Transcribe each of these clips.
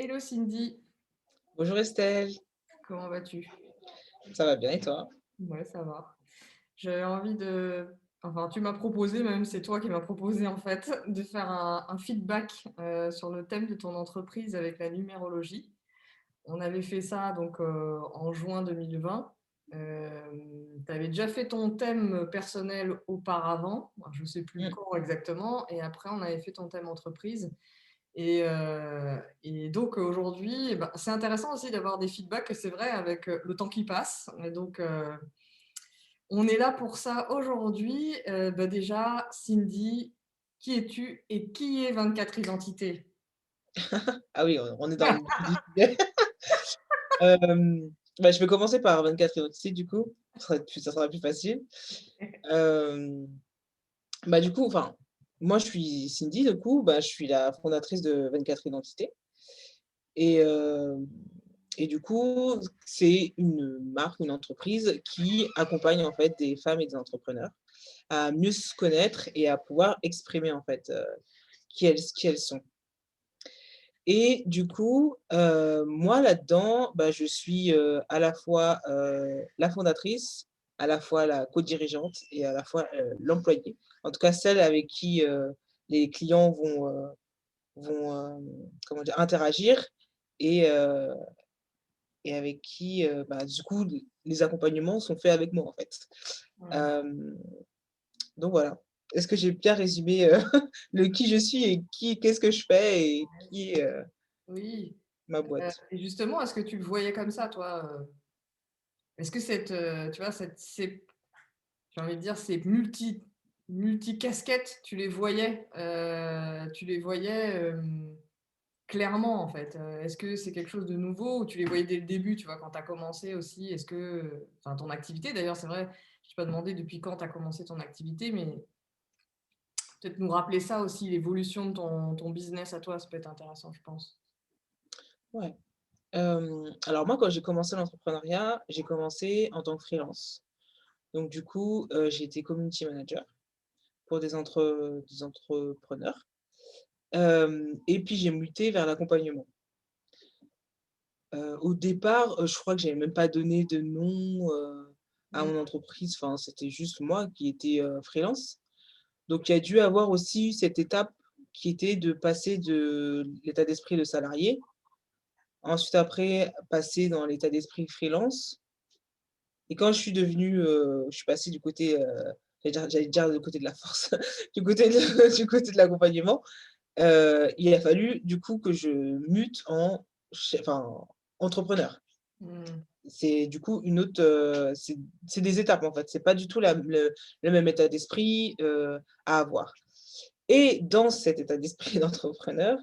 Hello Cindy, Bonjour Estelle, comment vas-tu? ça va bien et toi? Ouais, ça va. J'avais envie enfin, tu m'as proposé, même c'est toi qui m'as proposé en fait, de faire un feedback sur le thème de ton entreprise avec la numérologie. On avait fait ça donc en juin 2020. Tu avais déjà fait ton thème personnel auparavant, moi, je ne sais plus Mm. quand exactement, et après on avait fait ton thème entreprise. Et donc aujourd'hui, eh ben, c'est intéressant aussi d'avoir des feedbacks, c'est vrai, avec le temps qui passe. Et donc, on est là pour ça aujourd'hui. Bah déjà, Cindy, qui es-tu et qui est 24 identités? Ah oui, on est dans le vif du sujet. Bah, je vais commencer par 24 identités du coup, ça sera plus facile. Hem, Bah, du coup, enfin, moi je suis Cindy du coup, bah, je suis la fondatrice de 24 identités et du coup, c'est une marque, une entreprise qui accompagne en fait des femmes et des entrepreneurs à mieux se connaître et à pouvoir exprimer en fait, qui elles sont. Et du coup, moi là-dedans, bah, je suis, à la fois, la fondatrice, à la fois la co-dirigeante et à la fois, l'employée. En tout cas, celle avec qui, les clients vont comment dire? Interagir et heu avec qui, bah, du coup, les accompagnements sont faits avec moi, en fait. Ouais. Hem, donc voilà. Est-ce que j'ai bien résumé, le qui je suis et qu'est-ce que je fais et qui est, Oui. ma boîte? Et justement, est-ce que tu le voyais comme ça, toi? Est-ce que tu vois, j'ai envie de dire, ces multi-casquettes, tu les voyais clairement, en fait? Est-ce que c'est quelque chose de nouveau ou tu les voyais dès le début, tu vois, quand tu as commencé aussi? Est-ce que enfin, ton activité d'ailleurs, c'est vrai, je t'ai pas demandé depuis quand tu as commencé ton activité, mais peut-être nous rappeler ça aussi, l'évolution de ton business à toi, ça peut être intéressant, je pense. Ouais. Alors moi, quand j'ai commencé l'entrepreneuriat, j'ai commencé en tant que freelance. Donc du coup, j'ai été community manager pour des entrepreneurs, et puis j'ai muté vers l'accompagnement. Au départ, je crois que j'avais même pas donné de nom, à Mmh. mon entreprise, enfin, c'était juste moi qui étais, freelance. Donc il y a dû avoir aussi cette étape qui était de passer de l'état d'esprit de salarié, ensuite après passer dans l'état d'esprit freelance. Et quand je suis passée du côté, j'allais dire du côté de la force, du côté de du côté de l'accompagnement, il a fallu du coup que je mute en entrepreneur. Mmh. C'est du coup une autre, c'est des étapes en fait, c'est pas du tout le même état d'esprit, à avoir. Et dans cet état d'esprit d'entrepreneur,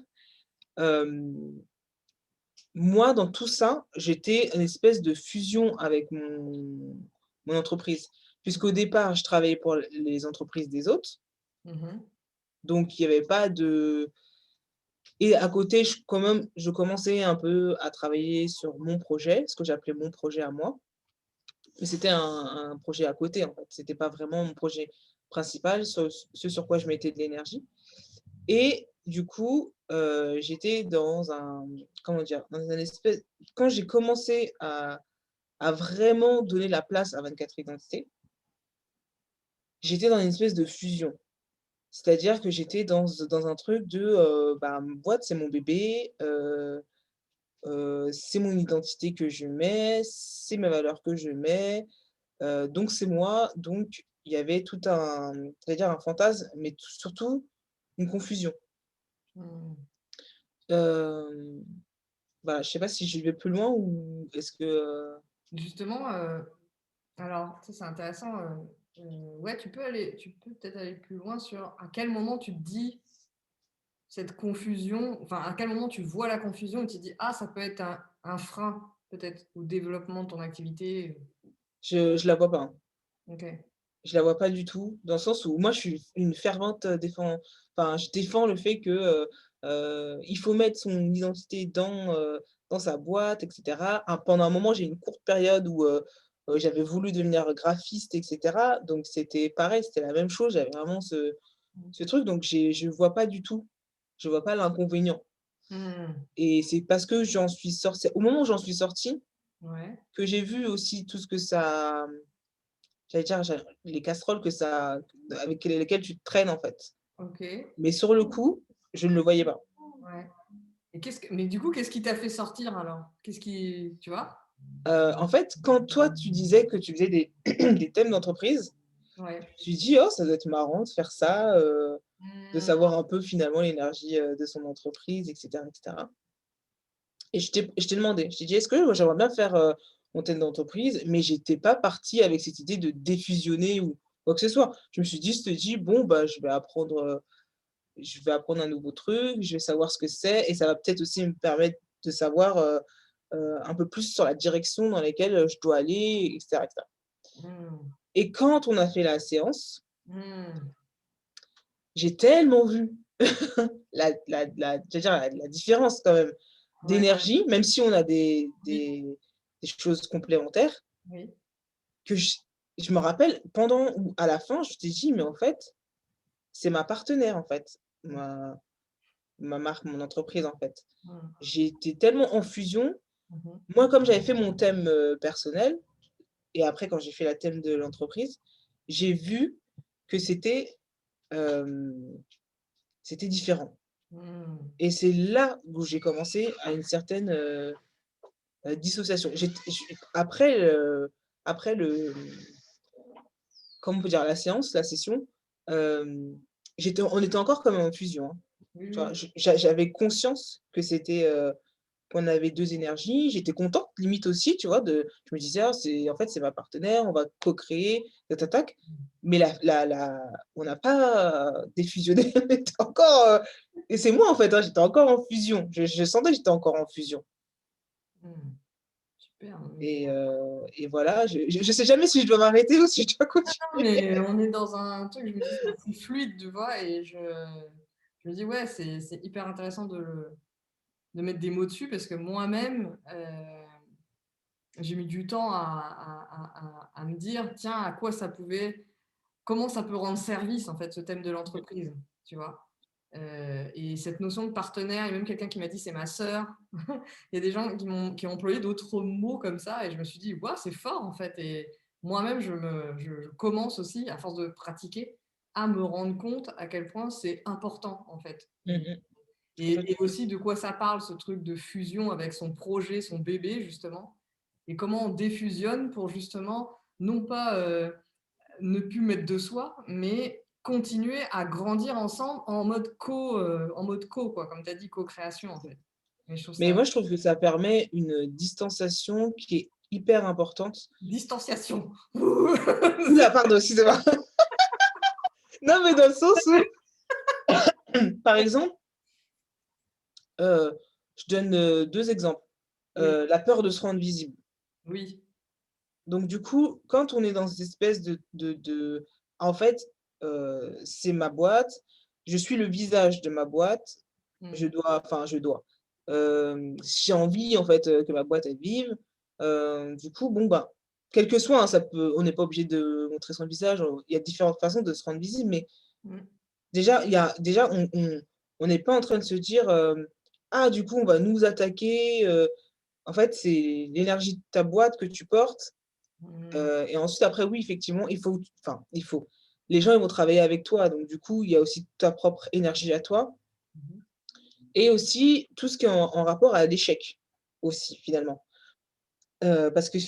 hem, moi dans tout ça, j'étais une espèce de fusion avec mon entreprise. Puisqu'au départ, je travaillais pour les entreprises des autres, Mmh. donc il y avait pas de et à côté, je commençais un peu à travailler sur mon projet, ce que j'appelais mon projet à moi. Mais c'était un projet à côté, en fait. C'était pas vraiment mon projet principal, ce sur quoi je mettais de l'énergie. Et du coup, j'étais dans un comment dire? Dans un espèce quand j'ai commencé à vraiment donner la place à 24 identités, j'étais dans une espèce de fusion. C'est-à-dire que j'étais dans un truc de, bah, ma boîte, c'est mon bébé, c'est mon identité que je mets, c'est mes valeurs que je mets, donc c'est moi. Donc il y avait tout un j'allais dire un fantasme, mais surtout une confusion. Mmh. Hem, Bah, je sais pas si je vais plus loin ou est-ce que, Justement, alors, ça, c'est intéressant, ouais, tu peux peut-être aller plus loin sur à quel moment tu te dis cette confusion, enfin, à quel moment tu vois la confusion et tu te dis: «Ah, ça peut être un frein, peut-être, au développement de ton activité», je la vois pas, hein. OK. Je la vois pas du tout, dans le sens où moi je suis une fervente, je défends le fait que, il faut mettre son identité dans sa boîte et cetera. Pendant un moment, j'ai eu une courte période où, j'avais voulu devenir graphiste et cetera, donc c'était pareil, c'était la même chose, j'avais vraiment ce Mmh. truc, donc je vois pas du tout, je vois pas l'inconvénient. Mmh. Et c'est parce que j'en suis sortie au moment où j'en suis sortie, Ouais. que j'ai vu aussi tout ce que ça, j'allais dire, les casseroles que ça avec lesquelles tu te traînes, en fait. OK. Mais sur le coup, je ne le voyais pas. Ouais. Et mais du coup, qu'est-ce qui t'a fait sortir alors? Qu'est-ce qui tu vois? En fait, quand toi, tu disais que tu faisais des des thèmes d'entreprise, Ouais. je me suis dit: «Oh, ça doit être marrant de faire ça, de Mmh. savoir un peu finalement l'énergie, de son entreprise» et cetera. Et je t'ai demandé, je t'ai dit: «Est-ce que moi j'aimerais bien faire, mon thème d'entreprise?» mais j'étais pas partie avec cette idée de défusionner ou quoi que ce soit. Je me suis juste dit: «Bon, bah, je vais apprendre un nouveau truc, je vais savoir ce que c'est et ça va peut-être aussi me permettre de savoir, un peu plus sur la direction dans laquelle, je dois aller» et cetera. Mmh. Et quand on a fait la séance, Mmh. j'ai tellement vu j'allais dire la différence quand même Ouais. d'énergie, même si on a des choses complémentaires, Oui. que je me rappelle pendant ou à la fin, je t'ai dit: «Mais en fait, c'est ma partenaire en fait, Mmh. ma marque, mon entreprise en fait». Mmh. J'ai été tellement en fusion. Mmh mh. Moi, comme j'avais fait mon thème, personnel et après quand j'ai fait la thème de l'entreprise, j'ai vu que hem, c'était différent. Mmh. Et c'est là où j'ai commencé à une certaine, dissociation. Après, après le, comment on peut dire? La séance, la session, hem, on était encore comme en fusion, hein. Oui, Tu vois? oui. J'avais conscience que c'était, qu'on avait 2 énergies. J'étais contente limite aussi, tu vois? Je me disais: «Ah c'est en fait, c'est ma partenaire, on va co-créer, tac tac tac». Mais on n'a pas défusionné, on était encore, et c'est moi en fait, hein, j'étais encore en fusion. Je sentais que j'étais encore en fusion Mmh. Super, mais et voilà, je sais jamais si je dois m'arrêter ou si je dois non, continuer. mais on est dans un truc, je me dis: «C'est assez fluide», tu vois? Et je me dis: «Ouais, c'est hyper intéressant de mettre des mots dessus» parce que moi-même, j'ai mis du temps à me dire: «Tiens, à quoi ça pouvait comment ça peut rendre service, en fait, ce thème de l'entreprise?» Tu vois? Et cette notion de partenaire, il y a même quelqu'un qui m'a dit: «C'est ma sœur». Il y a des gens qui ont employé d'autres mots comme ça et je me suis dit: «Waouh, c'est fort, en fait» et moi-même, je commence aussi, à force de pratiquer, à me rendre compte à quel point c'est important, en fait. Mmh mh. Et Complètement. aussi de quoi ça parle, ce truc de fusion avec son projet, son bébé, justement et comment on défusionne pour justement, non pas, ne plus mettre de soi, mais continuer à grandir ensemble en mode co, quoi, comme tu as dit, co-création, en fait. Et je trouve Mais ça moi, je trouve que ça permet une distanciation qui est hyper importante. distanciation. Ouh là, pardon, excusez-moi. Non, mais dans le sens où, par exemple, je donne, 2 exemples. Oui, La peur de se rendre visible. oui. Donc du coup, quand on est dans cette espèce en fait, c'est ma boîte, je suis le visage de ma boîte, Mmh. je dois, j'ai envie en fait, que ma boîte elle vive, du coup, bon, bah, quel que soit, hein, on n'est pas obligé de montrer son visage, il y a différentes façons de se rendre visible, mais Mmh. déjà on n'est pas en train de se dire, «Ah du coup on va nous attaquer», en fait, c'est l'énergie de ta boîte que tu portes. Mmh. Et ensuite après oui, effectivement, il faut les gens ils vont travailler avec toi, donc du coup, il y a aussi ta propre énergie à toi Mmh. et aussi tout ce qui est en rapport à l'échec aussi finalement. Parce que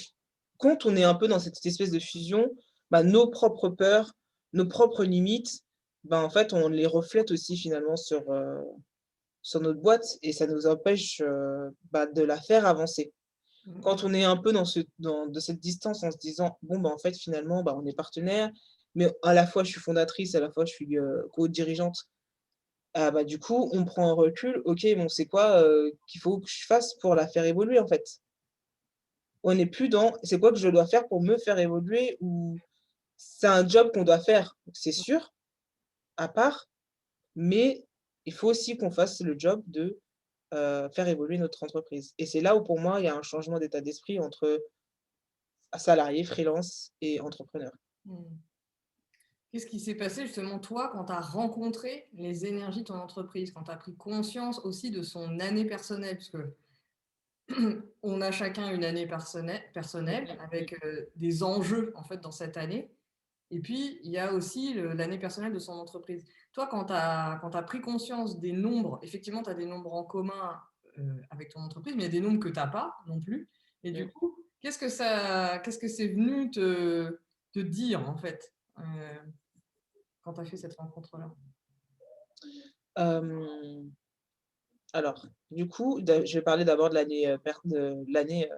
quand on est un peu dans cette espèce de fusion, bah, nos propres peurs, nos propres limites, bah, en fait, on les reflète aussi finalement sur notre boîte et ça nous empêche, bah, de la faire avancer. Mmh. Quand on est un peu de cette distance en se disant: «Bon, bah, en fait, finalement, bah, on est partenaires, mais à la fois je suis fondatrice, à la fois je suis, co-dirigeante». Ah bah, du coup, on prend un recul. OK, bon, c'est quoi, qu'il faut que je fasse pour la faire évoluer, en fait? On n'est plus dans: «C'est quoi que je dois faire pour me faire évoluer?» ou c'est un job qu'on doit faire, c'est sûr, à part, mais il faut aussi qu'on fasse le job de, faire évoluer notre entreprise et c'est là où pour moi, il y a un changement d'état d'esprit entre salarié, freelance et entrepreneur. Mmh. Qu'est-ce qui s'est passé justement, toi, quand tu as rencontré les énergies de ton entreprise, quand tu as pris conscience aussi de son année personnelle? Parce que on a chacun une année personnelle Mmh mh. avec des enjeux en fait dans cette année. Et puis, il y a aussi l'année personnelle de son entreprise. Toi, quand tu as pris conscience des nombres, effectivement, tu as des nombres en commun avec ton entreprise, mais il y a des nombres que tu n'as pas non plus. Et du Mmh. coup, qu'est-ce que c'est venu te dire en fait quand tu as fait cette rencontre-là? Hem, alors, du coup, je vais parler d'abord de l'année, de l'année,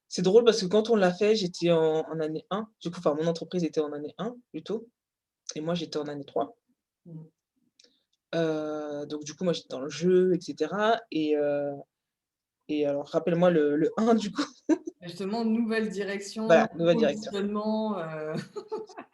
c'est drôle parce que quand on l'a fait, j'étais en année 1. Du coup, enfin, mon entreprise était en année 1 plutôt et moi, j'étais en année 3. Mmh. Donc du coup, moi, j'étais dans le jeu et cetera et alors rappelle-moi le 1 du coup? Justement, nouvelle direction, Voilà, nouvelle direction positionnement.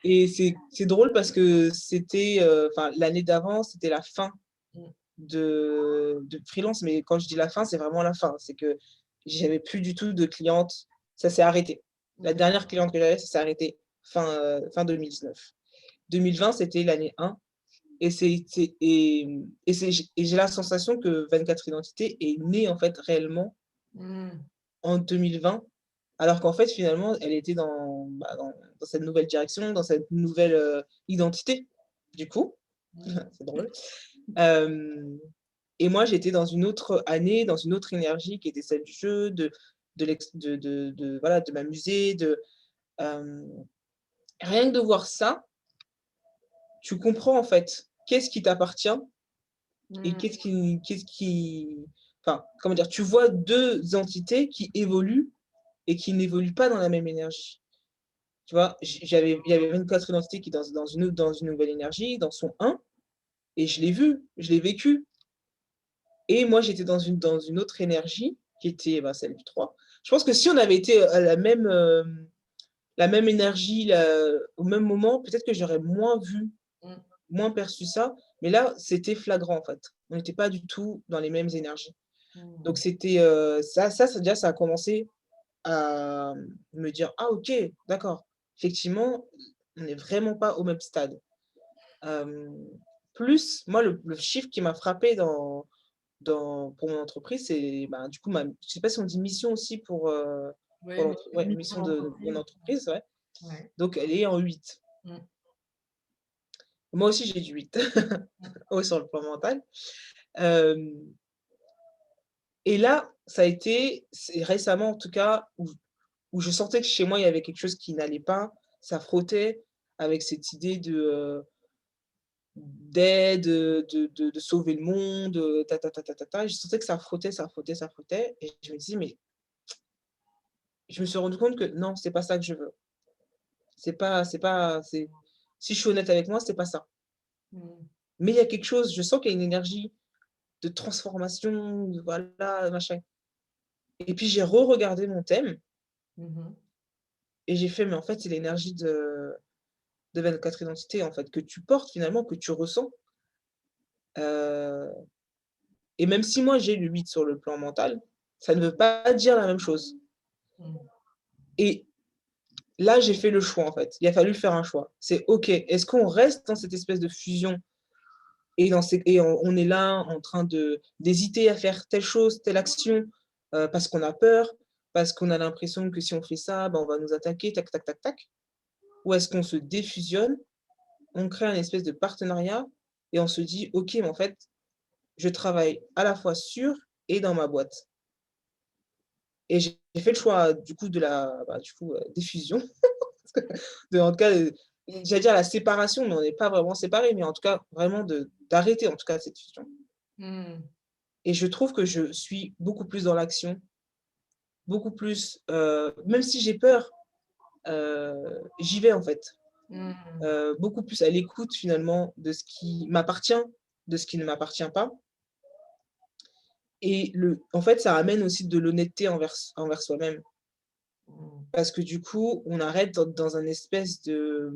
et c'est drôle parce que c'était, enfin, l'année d'avant, c'était la fin Mmh. de freelance, mais quand je dis la fin, c'est vraiment la fin. C'est que j'avais plus du tout de clientes, ça s'est arrêté. La OK. dernière cliente que j'avais, ça s'est arrêté fin 2019. 2020, c'était l'année 1 et c'est et c'est et j'ai la sensation que 24 identités est née, en fait, réellement Mmh. en 2020, alors qu'en fait, finalement, elle était dans cette nouvelle direction, dans cette nouvelle, identité, du coup. Mmh. C'est drôle. Hem Et moi, j'étais dans une autre année, dans une autre énergie qui était celle du jeu, de voilà, de m'amuser, hem, rien que de voir ça, tu comprends, en fait, qu'est-ce qui t'appartient et Mmh. qu'est-ce qui enfin, comment dire? Tu vois 2 entités qui évoluent et qui n'évoluent pas dans la même énergie. Tu vois? Il y avait 24 identités qui dans une nouvelle énergie, dans son 1 et je l'ai vu, je l'ai vécu. Et moi, j'étais dans une autre énergie qui était, bah, celle du 3. Je pense que si on avait été à la même énergie, au même moment, peut-être que j'aurais moins vu, Mmh. moins perçu ça, mais là, c'était flagrant, en fait. On n'était pas du tout dans les mêmes énergies. Donc Mmh. c'était, ça déjà, ça a commencé à me dire: «Ah OK, d'accord. Effectivement, on n'est vraiment pas au même stade». Hem, Plus, moi, le chiffre qui m'a frappé pour mon entreprise, c'est, ben, du coup, je sais pas si on dit mission aussi Ouais, ouais, mission mission de mon d'entreprise. entreprise, ouais. Ouais. Donc elle est en 8. Mmh. Moi aussi, j'ai du 8 Mmh. ouais, sur le plan mental. Hem Et là, ça a été c'est récemment en tout cas où je sentais que chez moi, il y avait quelque chose qui n'allait pas. Ça frottait avec cette idée d'aide, de sauver le monde, ta ta ta ta ta ta. Je sentais que ça frottait, ça frottait, ça frottait et je me disais: «Mais» je me suis rendu compte que non, c'est pas ça que je veux. C'est si je suis honnête avec moi, c'est pas ça. Mmh. Mais il y a quelque chose, je sens qu'il y a une énergie de transformation, de voilà, machin. Et puis j'ai re-regardé mon thème Mmh mh. et j'ai fait: «Mais en fait, c'est l'énergie de 24 identités, en fait, que tu portes finalement, que tu ressens». Heu et même si moi j'ai le 8 sur le plan mental, ça ne veut pas dire la même chose. Mmh. Et là, j'ai fait le choix, en fait. Il a fallu faire un choix. C'est OK, est-ce qu'on reste dans cette espèce de fusion et on est là en train d'hésiter à faire telle chose, telle action, parce qu'on a peur, parce qu'on a l'impression que si on fait ça, ben, on va nous attaquer, tac, tac, tac, tac? Ou est-ce qu'on se défusionne, on crée un espèce de partenariat et on se dit: «OK, mais en fait, je travaille à la fois sur et dans ma boîte». Et j'ai fait le choix, du coup, de la bah, du coup, des fusions, en tout cas, j'allais dire la séparation, mais on n'est pas vraiment séparés, mais en tout cas, vraiment d'arrêter, en tout cas, cette fusion. Mmh. Et je trouve que je suis beaucoup plus dans l'action, beaucoup plus, même si j'ai peur, j'y vais, en fait. Mmh. Beaucoup plus à l'écoute, finalement, de ce qui m'appartient, de ce qui ne m'appartient pas et en fait, ça amène aussi de l'honnêteté envers soi-même. Mmh. Parce que du coup, on arrête dans un espèce de,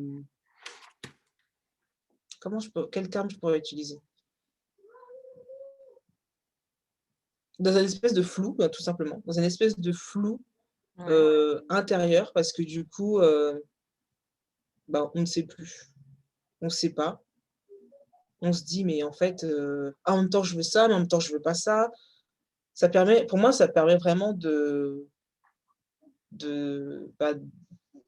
quel terme je pourrais utiliser? Dans un espèce de flou, bah, tout simplement, dans un espèce de flou, Ouais. intérieur parce que du coup, bah, on ne sait plus. on sait pas. On se dit: «Mais en fait, en même temps je veux ça, mais en même temps je veux pas ça». Ça permet pour moi, ça permet vraiment bah,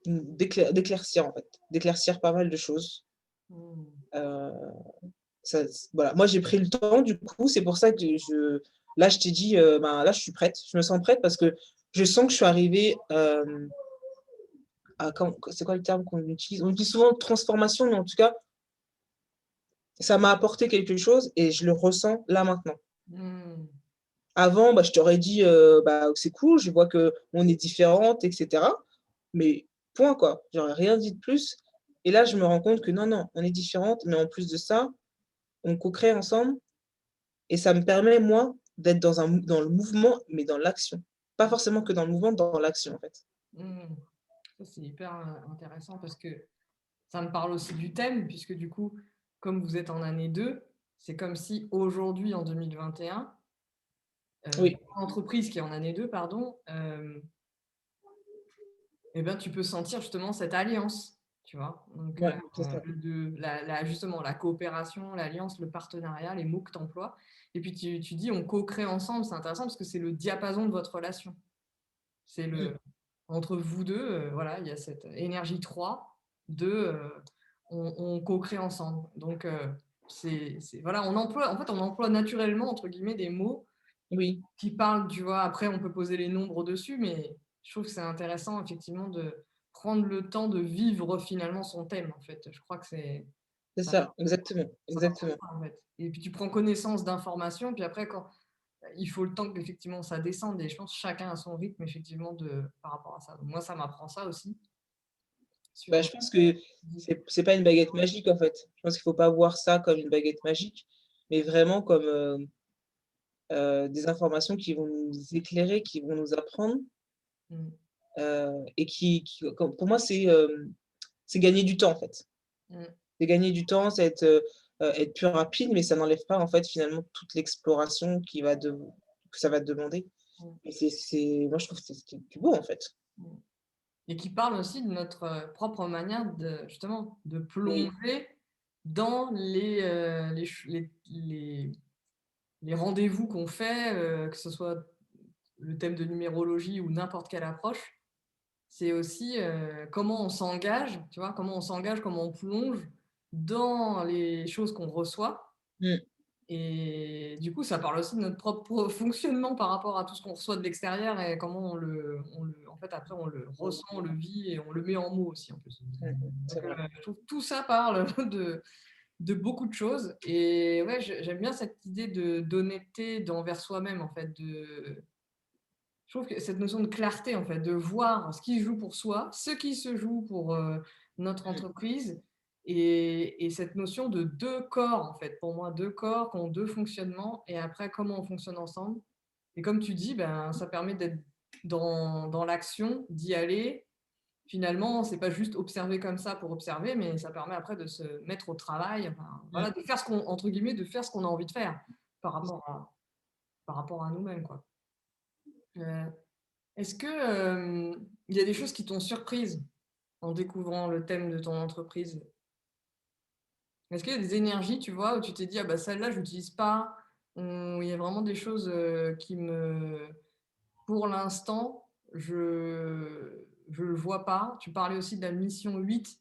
d'éclaircir en fait, d'éclaircir pas mal de choses. Mmh. Heu, ça voilà, moi j'ai pris le temps du coup, c'est pour ça que je là je t'ai dit, ben, là je suis prête. Je me sens prête parce que je sens que je suis arrivée, à c'est quoi le terme qu'on utilise? On dit souvent transformation, mais en tout cas, ça m'a apporté quelque chose et je le ressens là maintenant. Mmh. Avant, bah, je t'aurais dit, bah, c'est cool, je vois qu'on est différentes et cetera, mais point quoi. J'aurais rien dit de plus et là, je me rends compte que non, non, on est différentes, mais en plus de ça, on co-crée ensemble et ça me permet, moi, d'être dans le mouvement, mais dans l'action. Pas forcément que dans le mouvement, dans l'action, en fait. Mmh. Ça, c'est hyper, intéressant parce que ça me parle aussi du thème puisque du coup, comme vous êtes en année 2, c'est comme si aujourd'hui, en 2021, Oui, l'entreprise qui est en année 2, pardon, et ben, tu peux sentir justement cette alliance, tu vois? Donc, ouais, c'est ça. de la justement la coopération, l'alliance, le partenariat, les mots que tu emploies et puis tu dis: «On co-crée ensemble», c'est intéressant parce que c'est le diapason de votre relation. C'est Mmh, le entre vous 2, voilà, il y a cette énergie 3 de, on co-crée ensemble. Donc, c'est voilà, on emploie «naturellement» entre guillemets des mots oui, qui parlent, tu vois? Après on peut poser les nombres dessus, mais je trouve que c'est intéressant effectivement de prendre le temps de vivre finalement son thème, en fait. Je crois que c'est ça ça, exactement, ça apporte exactement. ça, en fait. Et puis tu prends connaissance d'informations, puis après quand il faut le temps qu'effectivement ça descende et je pense que chacun a son rythme effectivement par rapport à ça. Donc moi, ça m'apprend ça aussi Bah, sur je pense que c'est pas une baguette magique, en fait. Je pense qu'il faut pas voir ça comme une baguette magique, mais vraiment comme, des informations qui vont nous éclairer, qui vont nous apprendre, mmh, et qui comme pour moi, c'est gagner du temps, en fait. mmh, C'est gagner du temps, c'est être plus rapide, mais ça n'enlève pas, en fait, finalement, toute l'exploration que ça va te demander mmh, et c'est moi, je trouve que c'est ce qui est plus beau, en fait. mmh et qui parle aussi de notre, propre manière de justement de Oui, plonger dans les rendez-vous qu'on fait, que ce soit le thème de numérologie ou n'importe quelle approche. C'est aussi, comment on s'engage, tu vois? Comment on s'engage, comment on plonge dans les choses qu'on reçoit. mmh, Et du coup, ça parle aussi de notre propre fonctionnement par rapport à tout ce qu'on reçoit de l'extérieur et comment en fait, après, on le mmh, ressent, on le vit et on le met en mots aussi, en plus. c'est Donc, vrai. je trouve que tout ça parle de beaucoup de choses et ouais, j'aime bien cette idée d'honnêteté envers soi-même, en fait, je trouve que cette notion de clarté, en fait, de voir ce qui se joue pour soi, ce qui se joue pour, notre Mmh, entreprise et cette notion de 2 corps, en fait. Pour moi, 2 corps qui ont 2 fonctionnements et après comment on fonctionne ensemble et comme tu dis, ben, ça permet d'être dans l'action, d'y aller. Finalement, c'est pas juste observer comme ça pour observer, mais ça permet après de se mettre au travail, enfin, mmh, voilà, de faire ce qu'on entre guillemets, «de faire ce qu'on a envie de faire» par rapport à par rapport à nous-mêmes, quoi. Heu Est-ce que, il y a des choses qui t'ont surprise en découvrant le thème de ton entreprise? Est-ce qu'il y a des énergies, tu vois, où tu t'es dit: «Ah bah celle-là, je l'utilise pas», ou il y a vraiment des choses, qui me pour l'instant, je le vois pas. Tu parlais aussi de la mission 8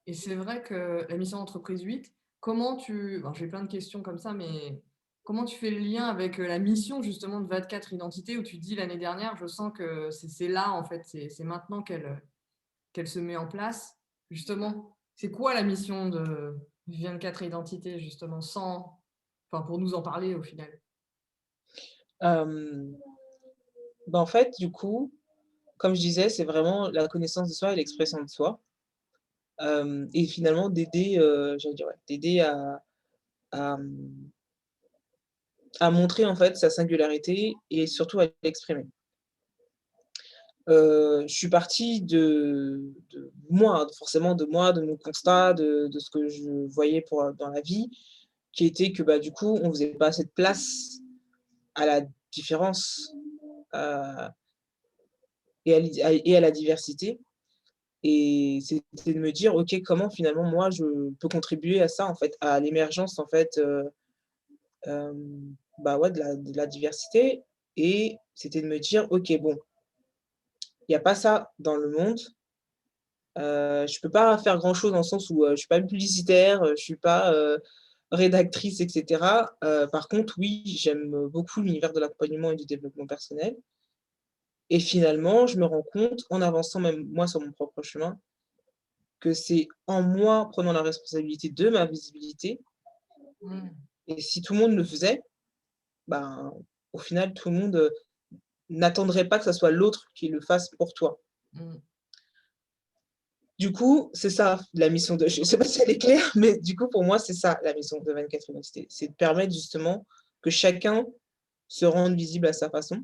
et c'est vrai que la mission d'entreprise 8, alors j'ai plein de questions comme ça, mais comment tu fais le lien avec, la mission justement de 24 identités où tu dis: «L'année dernière, je sens que c'est là en fait, c'est maintenant qu'elle se met en place». Justement, c'est quoi la mission de 24 identités justement pour nous en parler au final? hem, bah, en fait, du coup, comme je disais, c'est vraiment la connaissance de soi et l'expression de soi, et finalement d'aider, j'allais dire, ouais, d'aider à, à montrer, en fait, sa singularité et surtout à l'exprimer. Je suis partie de moi, forcément de moi, de mon constat, de ce que je voyais dans la vie, qui était que, bah, du coup, on faisait pas assez de place à la différence, heu, et à la diversité Et c'était de me dire: «OK, comment finalement moi je peux contribuer à ça en fait, à l'émergence en fait, bah, ouais de la diversité?» Et c'était de me dire: «OK, bon, il y a pas ça dans le monde, je peux pas faire grand chose dans le sens où, je suis pas publicitaire, je suis pas, rédactrice et cetera. Par contre oui, j'aime beaucoup l'univers de l'accompagnement et du développement personnel et finalement je me rends compte, en avançant même moi sur mon propre chemin, que c'est en moi prenant la responsabilité de ma visibilité Mmh. et si tout le monde le faisait, ben, au final tout le monde, n'attendrait pas que ça soit l'autre qui le fasse pour toi. Mmh. Du coup, c'est ça la mission de je sais pas si elle est claire, mais du coup pour moi c'est ça la mission de 24 identités. C'est de permettre justement que chacun se rende visible à sa façon,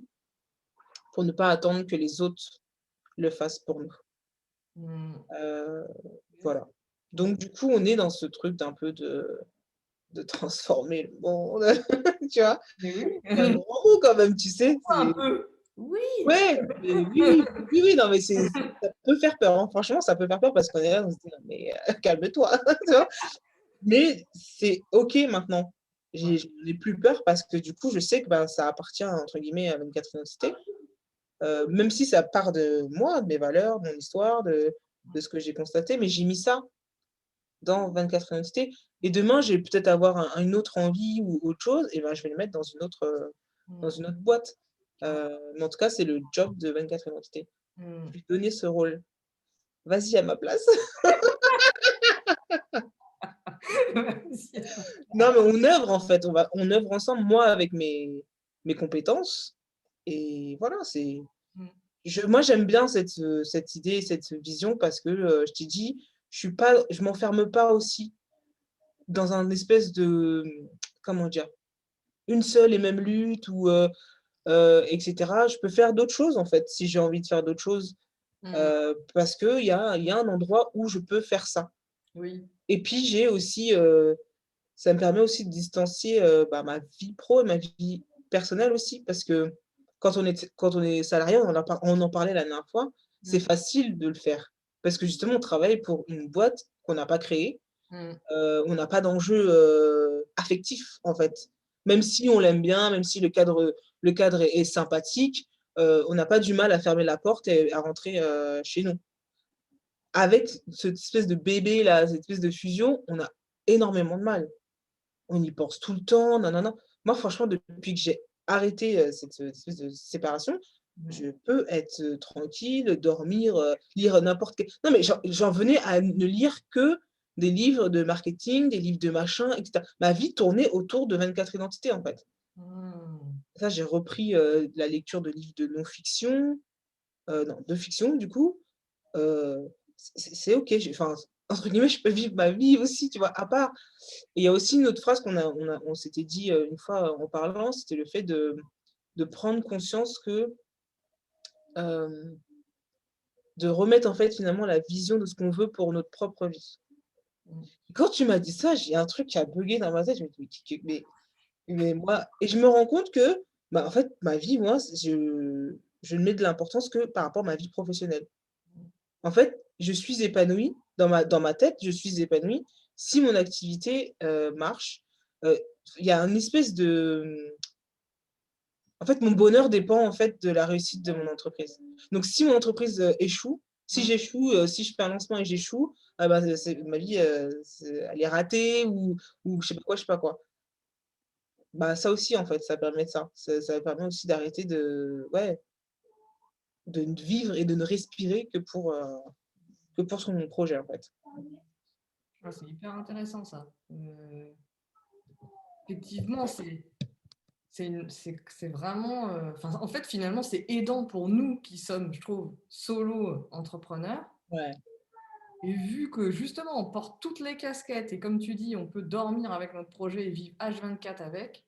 pour ne pas attendre que les autres le fassent pour nous. Mmh. Heu, Ouais. voilà. Donc du coup, on est dans ce truc d'un peu de transformer le monde, tu vois? Mais oui. C'est un grand mot quand même, tu sais? Un C'est peu. Oui! ouais, mais oui, oui, oui, oui, non, mais c'est ça peut faire peur, hein. Franchement, ça peut faire peur parce qu'on est là, on se dit: «Non mais calme-toi», tu vois? Mais c'est OK maintenant. Ouais. J'ai plus peur parce que du coup, je sais que, ben, ça appartient entre guillemets à 24 identités, même si ça part de moi, de mes valeurs, de mon histoire, de ce que j'ai constaté, mais j'ai mis ça dans 24 identités et demain, je vais peut-être avoir une autre envie ou autre chose et ben, je vais le mettre dans Mmh. une autre boîte. Ouais. Mais en tout cas, c'est le job de 24 identités. Mmh. Lui donner ce rôle. Vas-y à ma place. Vas-y. Non, mais on œuvre en fait, on œuvre ensemble, moi avec mes compétences et voilà, c'est Mmh. moi j'aime bien cette idée, cette vision parce que, je t'ai dit, je m'enferme pas aussi dans un espèce de, comment dire? Une seule et même lutte ou, et cetera. Je peux faire d'autres choses en fait, si j'ai envie de faire d'autres choses, Mmh. parce qu'il y a un endroit où je peux faire ça Oui. et puis j'ai aussi, ça me permet aussi de distancier, bah, ma vie pro et ma vie personnelle aussi parce que quand on est salarié, on en parlait la dernière fois, c'est Mmh. facile de le faire parce que justement on travaille pour une boîte qu'on n'a pas créée, Mmh. on n'a pas d'enjeu, affectif en fait. Même si on l'aime bien, même si le cadre est sympathique, on n'a pas du mal à fermer la porte et à rentrer, chez nous. Avec cette espèce de bébé là, cette espèce de fusion, on a énormément de mal. On y pense tout le temps, nanana. Moi, franchement, depuis que j'ai arrêté, cette, espèce de séparation, Ouais. je peux être, tranquille, dormir, lire n'importe quel non, mais j'en venais à ne lire que des livres de marketing, des livres de machin et cetera. Ma vie tournait autour de 24 identités, en fait. Mmh. Ça, j'ai repris, la lecture de livres de non-fiction, non, de fiction, du coup. C'est OK, enfin, entre guillemets, «je peux vivre ma vie aussi», tu vois? À part et il y a aussi une autre phrase on s'était dit, une fois, en parlant, c'était le fait de prendre conscience que, hem, de remettre, en fait, finalement, la vision de ce qu'on veut pour notre propre vie. Mmh. Quand tu m'as dit ça, j'ai un truc qui a buggé dans ma tête, je me dis: «Mais moi» et je me rends compte que, bah, en fait, ma vie, moi, je ne mets de l'importance que par rapport à ma vie professionnelle. En fait, je suis épanouie dans ma tête, je suis épanouie si mon activité, marche. Heu, il y a une espèce de, en fait, mon bonheur dépend, en fait, de la réussite de mon entreprise. Donc si mon entreprise, échoue, si Mmh. j'échoue, si je fais un lancement et j'échoue, ah bah, c'est ma vie, elle est ratée ou je sais pas quoi, je sais pas quoi. Bah, ça aussi, en fait, ça permet de ça. Ça permet aussi d'arrêter de ouais, de ne vivre et de ne respirer que pour son projet, en fait. Ah, c'est hyper intéressant ça. Effectivement, c'est vraiment, enfin, en fait, finalement, c'est aidant pour nous qui sommes, je trouve, solo entrepreneurs Ouais, et vu que justement, on porte toutes les casquettes et comme tu dis, on peut dormir avec notre projet et vivre H24 avec,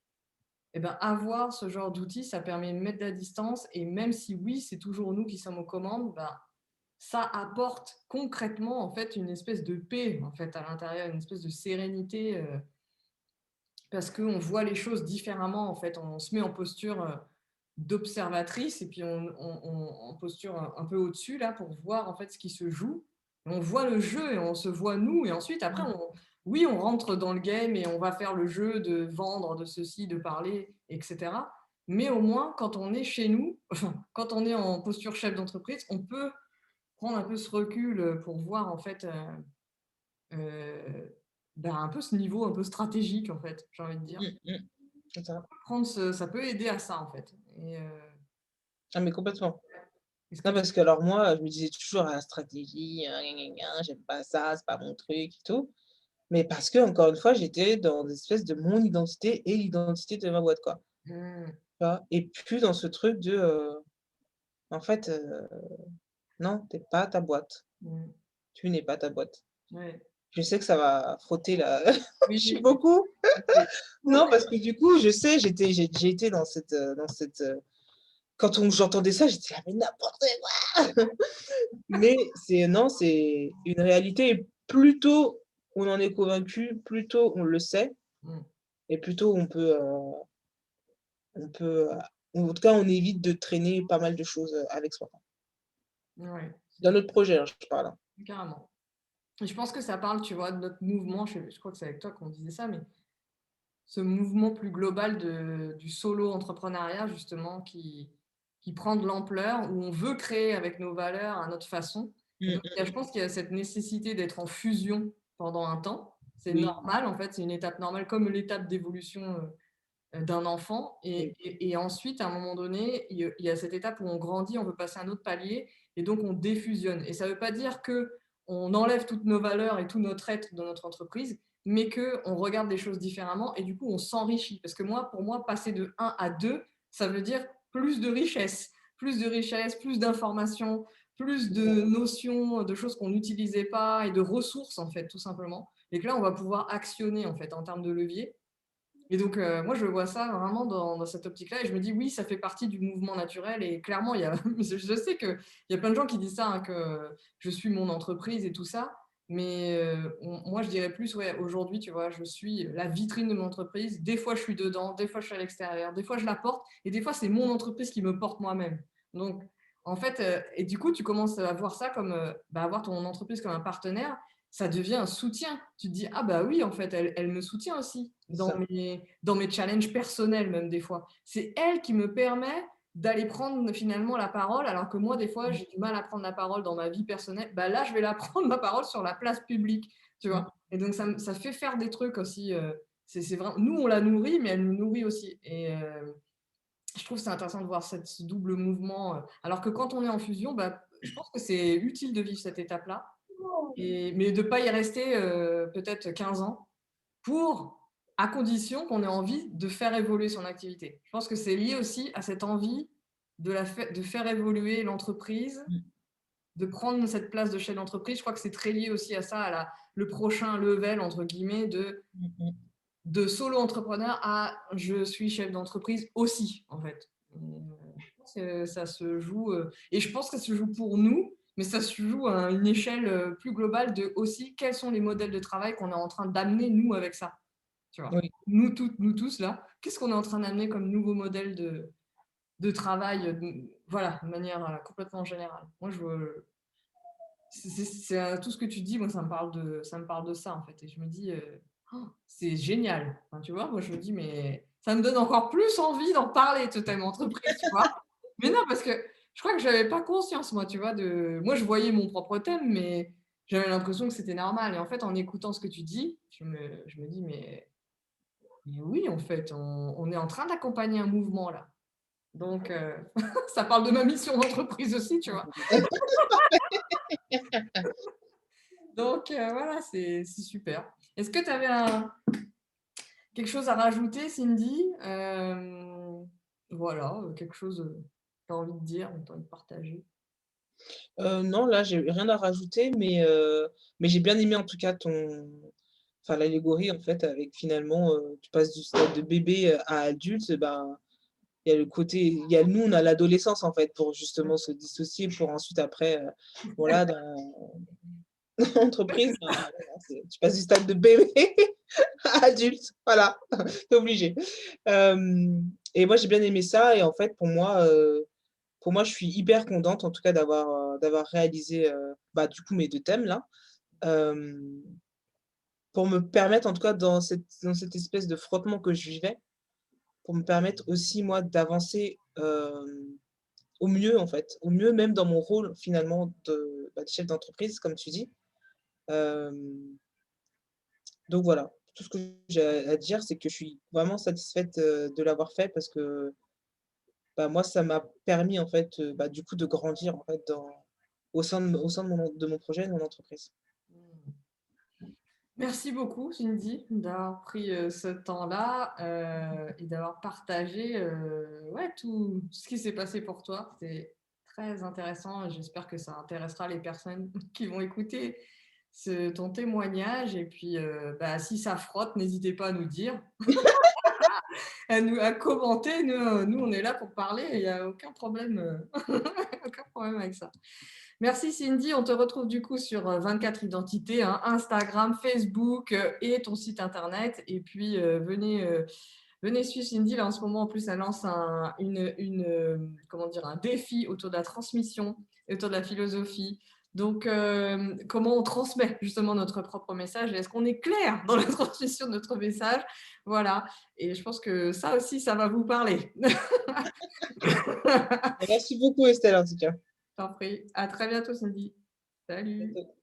et ben, avoir ce genre d'outils, ça permet de mettre de la distance et même si oui, c'est toujours nous qui sommes aux commandes, ben, ça apporte concrètement, en fait, une espèce de paix, en fait, à l'intérieur, une espèce de sérénité, parce qu'on voit les choses différemment, en fait. On se met en posture, d'observatrice et puis en posture un peu au-dessus, là, pour voir, en fait, ce qui se joue On voit le jeu et on se voit nous et ensuite après oui, on rentre dans le game et on va faire le jeu de vendre, de ceci, de parler et cetera. Mais au moins quand on est chez nous, enfin, quand on est en posture chef d'entreprise, on peut prendre un peu ce recul, pour voir en fait, un peu ce niveau un peu stratégique en fait, j'ai envie de dire. C'est ça. Ça peut aider à ça en fait et Ah mais complètement. est-ce que Non, tu parce que alors moi, je me disais toujours: «Ah, la stratégie, gna gna gna, j'aime pas ça, c'est pas mon truc et tout». Mais parce que encore une fois, j'étais dans une espèce de mon identité et l'identité de ma boîte, quoi. mmh, Tu vois? Et plus dans ce truc de, en fait, non, tu es pas ta boîte. mmh, Tu n'es pas ta boîte. ouais. Je sais que ça va frotter là, Oui, je suis beaucoup. c'est Non, parce que du coup, je sais, j'ai été dans cette, quand j'entendais ça, j'étais là: «Mais n'importe quoi!» Mais c'est non, c'est une réalité et plus tôt on en est convaincu, plus tôt on le sait mmh, et plus tôt on peut, ou en tout cas, on évite de traîner pas mal de choses, avec soi. ouais, Dans notre projet, hein, je parle, hein. carrément. Et je pense que ça parle, tu vois, de notre mouvement, je crois que c'est avec toi qu'on disait ça, mais ce mouvement plus global du solo entrepreneuriat justement qui prend de l'ampleur, où on veut créer avec nos valeurs à notre façon. Et donc je Mmh. pense qu'il y a cette nécessité d'être en fusion pendant un temps. C'est Oui, normal en fait, c'est une étape normale comme l'étape d'évolution, d'un enfant oui. et ensuite à un moment donné, il y a cette étape où on grandit, on veut passer à un autre palier et donc on défusionne et ça ne veut pas dire qu'on enlève toutes nos valeurs et tout notre être dans notre entreprise, mais qu'on regarde les choses différemment et du coup on s'enrichit. Parce que moi, pour moi, passer de un à 2, ça veut dire plus de richesse, plus d'informations, plus de notions, de choses qu'on n'utilisait pas et de ressources en fait, tout simplement. Et que là, on va pouvoir actionner en fait en termes de levier et donc, moi, je vois ça vraiment dans cette optique-là et je me dis: «Oui, ça fait partie du mouvement naturel» et clairement, il y a je sais qu'il y a plein de gens qui disent ça, hein, que je suis mon entreprise et tout ça, mais moi, je dirais plus, ouais, aujourd'hui, tu vois, je suis la vitrine de mon entreprise. Des fois, je suis dedans, des fois, je suis à l'extérieur, des fois, je la porte et des fois, c'est mon entreprise qui me porte moi-même. Donc en fait, et du coup, tu commences à voir ça comme, avoir ton entreprise comme un partenaire, ça devient un soutien. Tu te dis: «Ah bah oui, en fait, elle me soutient aussi C'est dans ça. mes challenges personnels même des fois». C'est elle qui me permet d'aller prendre finalement la parole, alors que moi, des fois, Mmh j'ai du mal à prendre la parole dans ma vie personnelle. Bah là, je vais la prendre ma parole sur la place publique, tu mh. vois? Et donc ça fait faire des trucs aussi, c'est vraiment nous, on la nourrit, mais elle nous nourrit aussi et je trouve que c'est intéressant de voir ce double mouvement, alors que quand on est en fusion, je pense que c'est utile de vivre cette étape-là mais de ne pas y rester peut-être 15 ans pour, à condition qu'on ait envie de faire évoluer son activité. Je pense que c'est lié aussi à cette envie de faire évoluer l'entreprise, Mmh. de prendre cette place de chef d'entreprise. Je crois que c'est très lié aussi à ça, le prochain level, entre guillemets, Mmh mh. de solo entrepreneur à je suis chef d'entreprise aussi, en fait. Je pense que ça se joue, et je pense que ça se joue pour nous, mais ça se joue à une échelle plus globale de aussi quels sont les modèles de travail qu'on est en train d'amener, nous, avec ça. Tu vois? Oui. Nous tous, là, qu'est-ce qu'on est en train d'amener comme nouveau modèle de travail, voilà, de manière complètement générale. Moi, tout ce que tu dis, moi, ça me parle de ça, en fait. Et je me dis, oh, c'est génial. Enfin, tu vois, moi, je me dis, mais ça me donne encore plus envie d'en parler de ce thème entreprise, tu vois. Mais non, parce que je crois que j'avais pas conscience, moi, tu vois, moi, je voyais mon propre thème, mais j'avais l'impression que c'était normal. Et en fait, en écoutant ce que tu dis, je me dis, mais oui, en fait, on est en train d'accompagner un mouvement, là. Donc, ça parle de ma mission d'entreprise aussi, tu vois. Donc, voilà, c'est super. Est-ce que tu avais quelque chose à rajouter, Cindy? Voilà, quelque chose que tu as envie de dire, que tu as envie de partager? Non, là, j'ai rien à rajouter, mais j'ai bien aimé en tout cas l'allégorie en fait avec finalement, tu passes du stade de bébé, à adulte, ben, il y a nous, on a l'adolescence en fait pour justement se dissocier pour ensuite après, voilà dans Ouais, c'est l'entreprise, ben, ça. voilà, tu passes du stade de bébé à adulte, voilà, tu es obligé. Et moi j'ai bien aimé ça et en fait pour moi, pour moi, je suis hyper contente en tout cas d'avoir réalisé, du coup mes 2 thèmes là, hem, pour me permettre en tout cas dans cette espèce de frottement que je vivais, pour me permettre aussi moi d'avancer, au mieux en fait, au mieux même dans mon rôle finalement de chef d'entreprise comme tu dis. Hem, donc voilà, tout ce que j'ai à dire, c'est que je suis vraiment satisfaite, de l'avoir fait parce que, moi ça m'a permis en fait, du coup de grandir en fait au sein de mon projet, de mon entreprise. Mmh. Merci beaucoup Cindy d'avoir pris, ce temps-là, et d'avoir partagé, ouais, tout ce qui s'est passé pour toi. C'était très intéressant et j'espère que ça intéressera les personnes qui vont écouter ton témoignage et puis, si ça frotte, n'hésitez pas à nous dire, à commenter. Nous, on est là pour parler et il y a aucun problème, aucun problème avec ça. Merci Cindy, on te retrouve du coup sur 24 identités, hein, Instagram, Facebook et ton site internet. Et puis venez suivre Cindy. Là en ce moment, en plus, elle lance comment dire, un défi autour de la transmission et autour de la philosophie. Donc, comment on transmet justement notre propre message et est-ce qu'on est clair dans la transmission de notre message? Voilà. Et je pense que ça aussi, ça va vous parler. Merci beaucoup Estelle en tout cas. T'en prie. À très bientôt, Cindy. À Salut. bientôt.